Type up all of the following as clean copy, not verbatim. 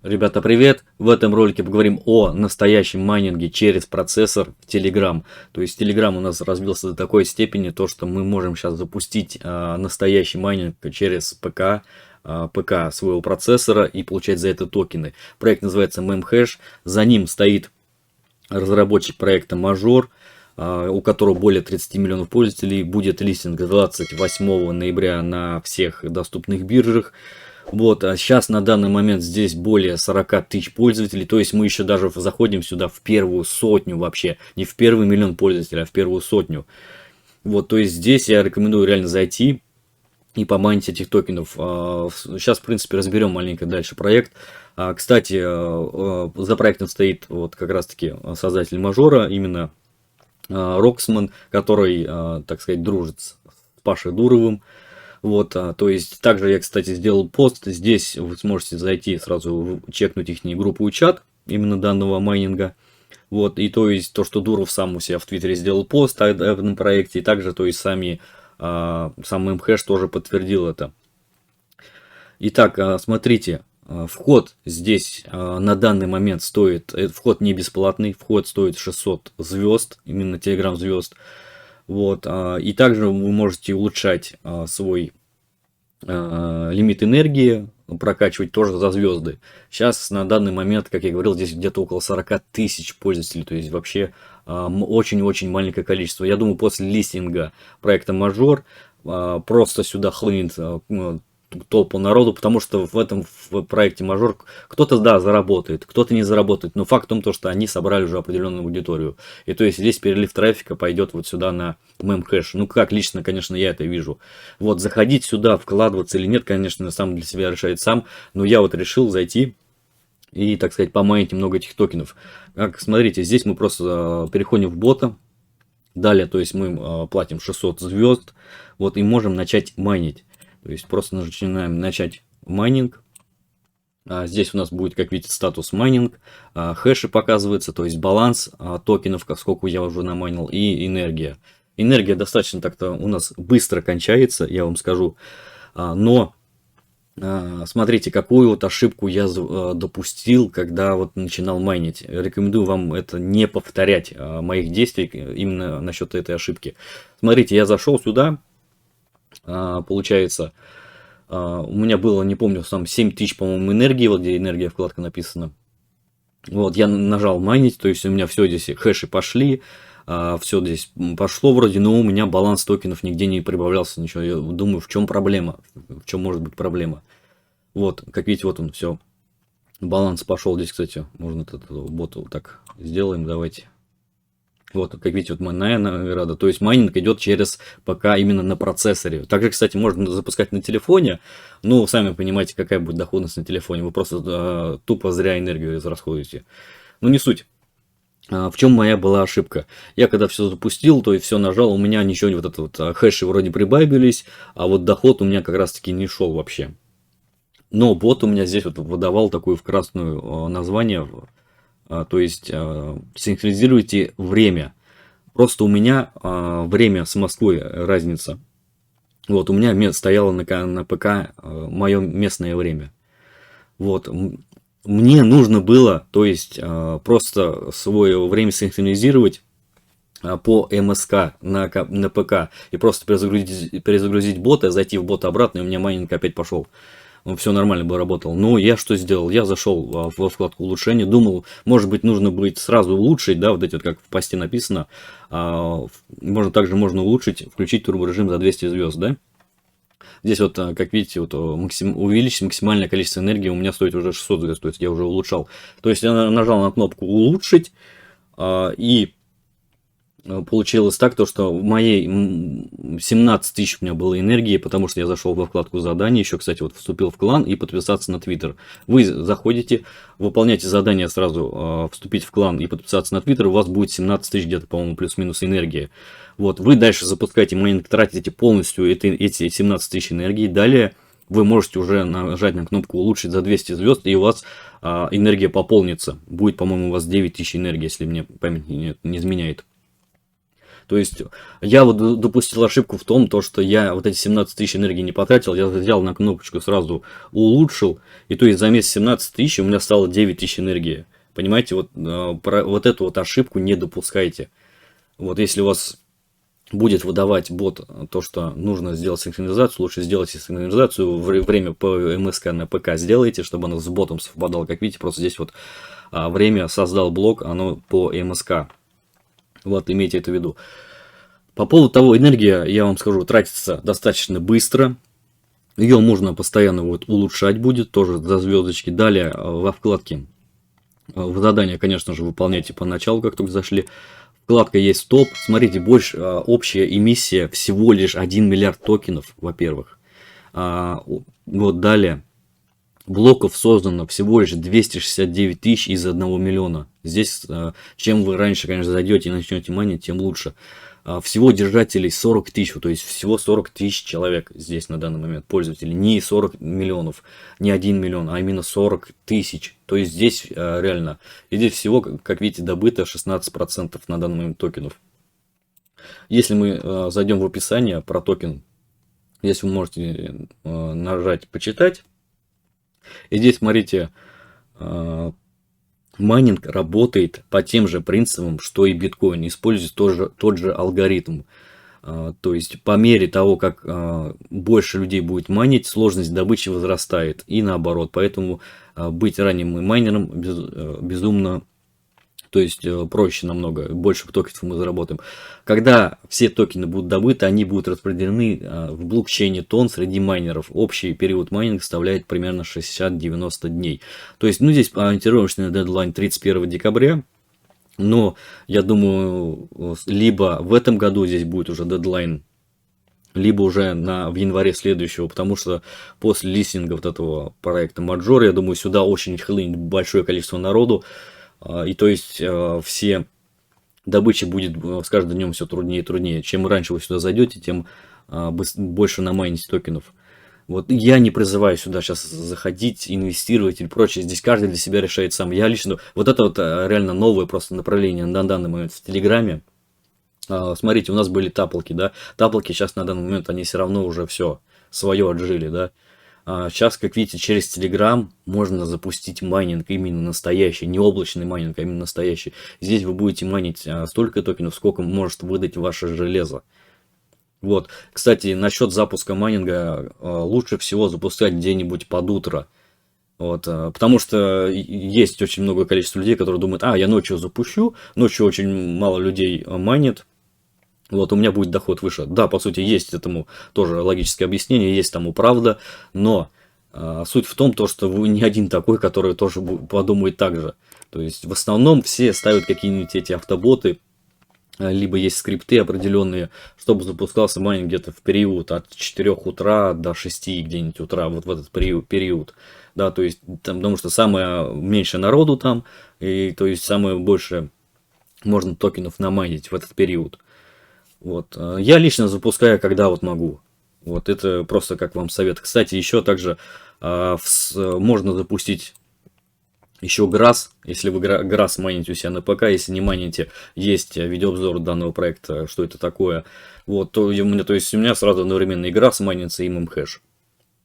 Ребята, привет! В этом ролике поговорим о настоящем майнинге через процессор в Telegram. То есть Telegram у нас развился до такой степени, то что мы можем сейчас запустить настоящий майнинг через ПК своего процессора и получать за это токены. Проект называется Memhash, за ним стоит разработчик проекта Major, у которого более 30 миллионов пользователей. Будет листинг 28 ноября на всех доступных биржах. Вот, а сейчас на данный момент здесь более 40 тысяч пользователей, то есть мы еще даже заходим сюда в первую сотню вообще, не в первый миллион пользователей, а в первую сотню. Вот, то есть здесь я рекомендую реально зайти и помайнить этих токенов. Сейчас, в принципе, разберем маленько дальше проект. Кстати, за проектом стоит вот как раз-таки создатель Мажора, именно Роксман, который, так сказать, дружит с Пашей Дуровым. Вот, то есть, также я, кстати, сделал пост, здесь вы сможете зайти сразу чекнуть их группу и чат, именно данного майнинга. Вот, и то есть, то, что Дуров сам у себя в Твиттере сделал пост о этом проекте, и также, то есть, сам Memhash тоже подтвердил это. Итак, смотрите, вход здесь на данный момент стоит, вход не бесплатный, вход стоит 600 звезд, именно Telegram звезд. Вот, и также вы можете улучшать свой лимит энергии, прокачивать тоже за звезды. Сейчас на данный момент, как я говорил, здесь где-то около 40 тысяч пользователей, то есть вообще очень-очень маленькое количество. Я думаю, после листинга проекта Major просто сюда хлынет толпу народу, потому что в проекте Major кто-то, да, заработает, кто-то не заработает, но факт в том, что они собрали уже определенную аудиторию. И то есть здесь перелив трафика пойдет вот сюда на Memhash. Ну, как лично, конечно, я это вижу. Вот, заходить сюда, вкладываться или нет, конечно, сам для себя решает сам, но я вот решил зайти и, так сказать, помайнить немного этих токенов. Как, смотрите, здесь мы просто переходим в бота. Далее, то есть мы платим 600 звезд, вот, и можем начать майнить. То есть просто начинаем начать майнинг. Здесь у нас будет, как видите, статус майнинг, хэши показывается, то есть баланс токенов, сколько я уже намайнил, и энергия. Энергия достаточно так-то у нас быстро кончается, я вам скажу. Но смотрите, какую вот ошибку я допустил, когда вот начинал майнить. Рекомендую вам это не повторять моих действий именно насчет этой ошибки. Смотрите, я зашел сюда. Получается, у меня было, не помню, сам 7000, по-моему, энергии, вот где энергия вкладка написана. Вот, я нажал майнить, то есть у меня все здесь, хэши пошли, все здесь пошло вроде, но у меня баланс токенов нигде не прибавлялся, ничего. Я думаю, в чем проблема, в чем может быть проблема. Вот, как видите, вот он, все, баланс пошел здесь, кстати, можно этот бот вот так сделаем, давайте. Вот, как видите, вот моя награда. То есть майнинг идет через ПК именно на процессоре. Также, кстати, можно запускать на телефоне. Ну, сами понимаете, какая будет доходность на телефоне. Вы просто тупо зря энергию израсходуете. Ну, не суть. В чем моя была ошибка? Я когда все запустил, то есть все нажал, у меня ничего не вот это вот хэши вроде прибавились, а вот доход у меня как раз таки не шел вообще. Но бот у меня здесь вот выдавал такую в красную название. То есть синхронизируйте время. Просто у меня время с Москвой разница. Вот, у меня стояло на ПК мое местное время. Вот, мне нужно было, то есть, просто свое время синхронизировать по МСК на ПК. И просто перезагрузить бота, зайти в бот обратно, и у меня майнинг опять пошел. Все нормально бы работало. Но я что сделал? Я зашел во вкладку улучшения, думал, может быть, нужно будет сразу улучшить, да, вот эти вот, как в посте написано, можно улучшить, включить турборежим за 200 звезд, да. Здесь вот, как видите, вот увеличить максимальное количество энергии у меня стоит уже 600 звезд, то есть я уже улучшал. То есть я нажал на кнопку улучшить, и получилось так, что в моей 17 тысяч у меня было энергии, потому что я зашел во вкладку заданий, еще, кстати, вот вступил в клан и подписаться на Твиттер. Вы заходите, выполняете задание сразу, вступить в клан и подписаться на Твиттер, у вас будет 17 тысяч где-то, по-моему, плюс-минус энергии. Вот, вы дальше запускаете майнинг, тратите полностью эти 17 тысяч энергии, далее вы можете уже нажать на кнопку улучшить за 200 звезд, и у вас энергия пополнится. Будет, по-моему, у вас 9000 энергии, если мне память не изменяет. То есть я вот допустил ошибку в том, то, что я вот эти 17 тысяч энергии не потратил, я взял на кнопочку сразу улучшил, и то есть за месяц 17 тысяч у меня стало 9 тысяч энергии. Понимаете, вот, вот эту вот ошибку не допускайте. Вот если у вас будет выдавать бот то, что нужно сделать синхронизацию, лучше сделайте синхронизацию, время по МСК на ПК сделайте, чтобы оно с ботом совпадало. Как видите, просто здесь вот время создал блок, оно по МСК. Вот, имейте это в виду. По поводу того, энергия, я вам скажу, тратится достаточно быстро. Ее можно постоянно вот улучшать будет, тоже за звездочки. Далее во вкладке в задание, конечно же, выполняйте поначалу, как только зашли. Вкладка есть стоп. Смотрите, больше общая эмиссия всего лишь 1 миллиард токенов, во-первых. Вот далее. Блоков создано всего лишь 269 тысяч из 1 миллиона. Здесь, чем вы раньше, конечно, зайдете и начнете майнить, тем лучше. Всего держателей 40 тысяч, то есть всего 40 тысяч человек здесь на данный момент пользователей. Не 40 миллионов, не 1 миллион, а именно 40 тысяч. То есть здесь реально, и здесь всего, как видите, добыто 16% на данный момент токенов. Если мы зайдем в описание про токен, здесь вы можете нажать «Почитать». И здесь, смотрите, майнинг работает по тем же принципам, что и биткоин, использует тот же алгоритм. То есть, по мере того, как больше людей будет майнить, сложность добычи возрастает и наоборот. Поэтому быть ранним майнером безумно, то есть проще намного, больше токенов мы заработаем. Когда все токены будут добыты, они будут распределены в блокчейне тон среди майнеров. Общий период майнинга составляет примерно 60-90 дней. То есть, ну, здесь ориентировочный дедлайн 31 декабря. Но я думаю, либо в этом году здесь будет уже дедлайн, либо уже в январе следующего, потому что после листинга вот этого проекта Major, я думаю, сюда очень хлынет большое количество народу. И то есть все добыча будет с каждым днем все труднее и труднее. Чем раньше вы сюда зайдете, тем больше намайните токенов. Вот я не призываю сюда сейчас заходить, инвестировать или прочее. Здесь каждый для себя решает сам. Я лично... Вот это вот реально новое просто направление на данный момент в Телеграме. Смотрите, у нас были таплки, да. Таплки сейчас на данный момент, они все равно уже все свое отжили, да. Сейчас, как видите, через Telegram можно запустить майнинг именно настоящий, не облачный майнинг, а именно настоящий. Здесь вы будете майнить столько токенов, сколько может выдать ваше железо. Вот, кстати, насчет запуска майнинга лучше всего запускать где-нибудь под утро. Вот, потому что есть очень много количество людей, которые думают, я ночью запущу, ночью очень мало людей майнит. Вот, у меня будет доход выше. Да, по сути, есть этому тоже логическое объяснение, есть тому правда, но суть в том, что вы не один такой, который тоже подумает так же. То есть, в основном все ставят какие-нибудь эти автоботы, либо есть скрипты определенные, чтобы запускался майнинг где-то в период от 4 утра до 6 где-нибудь утра, вот в этот период. Да, то есть, там, потому что самое меньше народу там, и то есть самое больше можно токенов намайнить в этот период. Вот. Я лично запускаю, когда вот могу. Вот это просто как вам совет. Кстати, еще также можно запустить еще Grass. Если вы Grass майните у себя на ПК, если не майните, есть видеообзор данного проекта, что это такое. Вот, то у меня сразу одновременно и Grass майнится, и Memhash.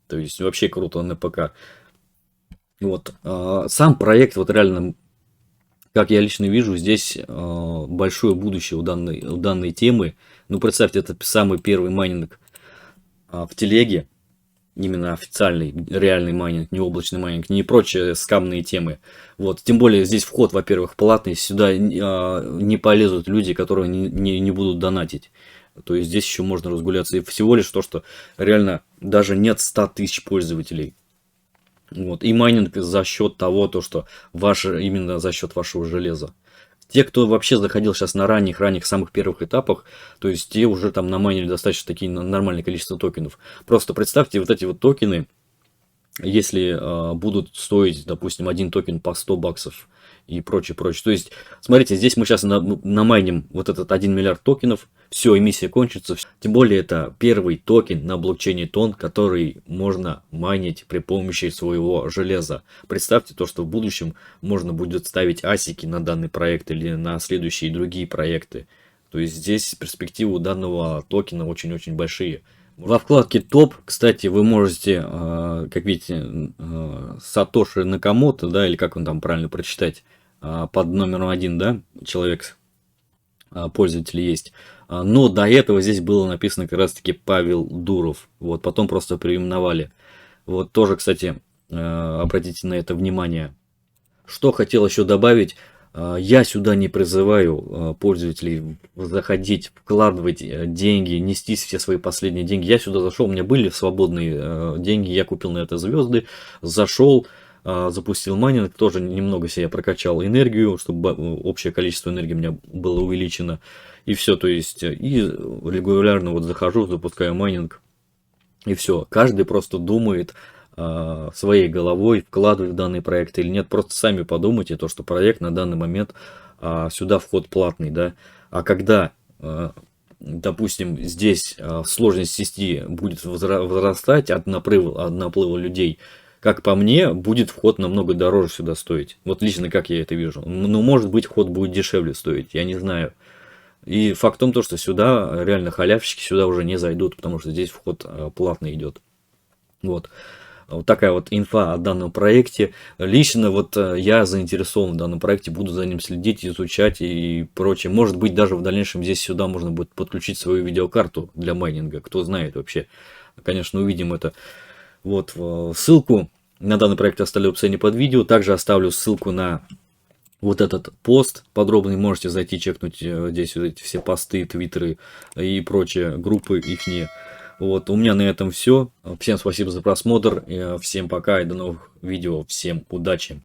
То есть вообще круто на ПК. Вот. Сам проект, вот реально, как я лично вижу, здесь большое будущее у данной темы. Ну, представьте, это самый первый майнинг в телеге, именно официальный, реальный майнинг, не облачный майнинг, не прочие скамные темы. Вот, тем более здесь вход, во-первых, платный, сюда не полезут люди, которые не будут донатить. То есть здесь еще можно разгуляться. И всего лишь то, что реально даже нет 100 тысяч пользователей. Вот. И майнинг за счет того, что именно за счет вашего железа. Те, кто вообще заходил сейчас на ранних самых первых этапах, то есть те уже там намайнили достаточно такие нормальное количество токенов. Просто представьте, вот эти вот токены, если будут стоить, допустим, один токен по 100 баксов и прочее. То есть, смотрите, здесь мы сейчас намайним вот этот 1 миллиард токенов, все, эмиссия кончится. Тем более, это первый токен на блокчейне Тон, который можно майнить при помощи своего железа. Представьте то, что в будущем можно будет ставить асики на данный проект или на следующие другие проекты. То есть здесь перспективы у данного токена очень-очень большие. Во вкладке топ, кстати, вы можете, как видите, Сатоши Накамото, да, или как он там правильно прочитать, под номером 1, да, человек, пользователь есть. Но до этого здесь было написано как раз таки Павел Дуров. Вот, потом просто переименовали. Вот тоже, кстати, обратите на это внимание. Что хотел еще добавить. Я сюда не призываю пользователей заходить, вкладывать деньги, нести все свои последние деньги. Я сюда зашел, у меня были свободные деньги, я купил на это звезды, зашел, запустил майнинг, тоже немного себе прокачал энергию, чтобы общее количество энергии у меня было увеличено. И все, то есть, и регулярно вот захожу, запускаю майнинг, и все. Каждый просто думает своей головой, вкладывать в данный проект или нет. Просто сами подумайте, то, что проект на данный момент сюда вход платный, да. А когда, допустим, здесь сложность сети будет возрастать от наплыва людей, как по мне, будет вход намного дороже сюда стоить. Вот лично как я это вижу. Ну, может быть, вход будет дешевле стоить, я не знаю. И факт в том, что сюда реально халявщики сюда уже не зайдут, потому что здесь вход платный идет. Вот. Вот такая вот инфа о данном проекте. Лично вот я заинтересован в данном проекте, буду за ним следить, изучать и прочее. Может быть, даже в дальнейшем здесь сюда можно будет подключить свою видеокарту для майнинга. Кто знает вообще. Конечно, увидим это. Вот ссылку на данный проект оставлю в описании под видео. Также оставлю ссылку на вот этот пост подробный. Можете зайти, чекнуть здесь вот эти все посты, твиттеры и прочие группы ихние. Вот, у меня на этом все. Всем спасибо за просмотр. Всем пока и до новых видео. Всем удачи.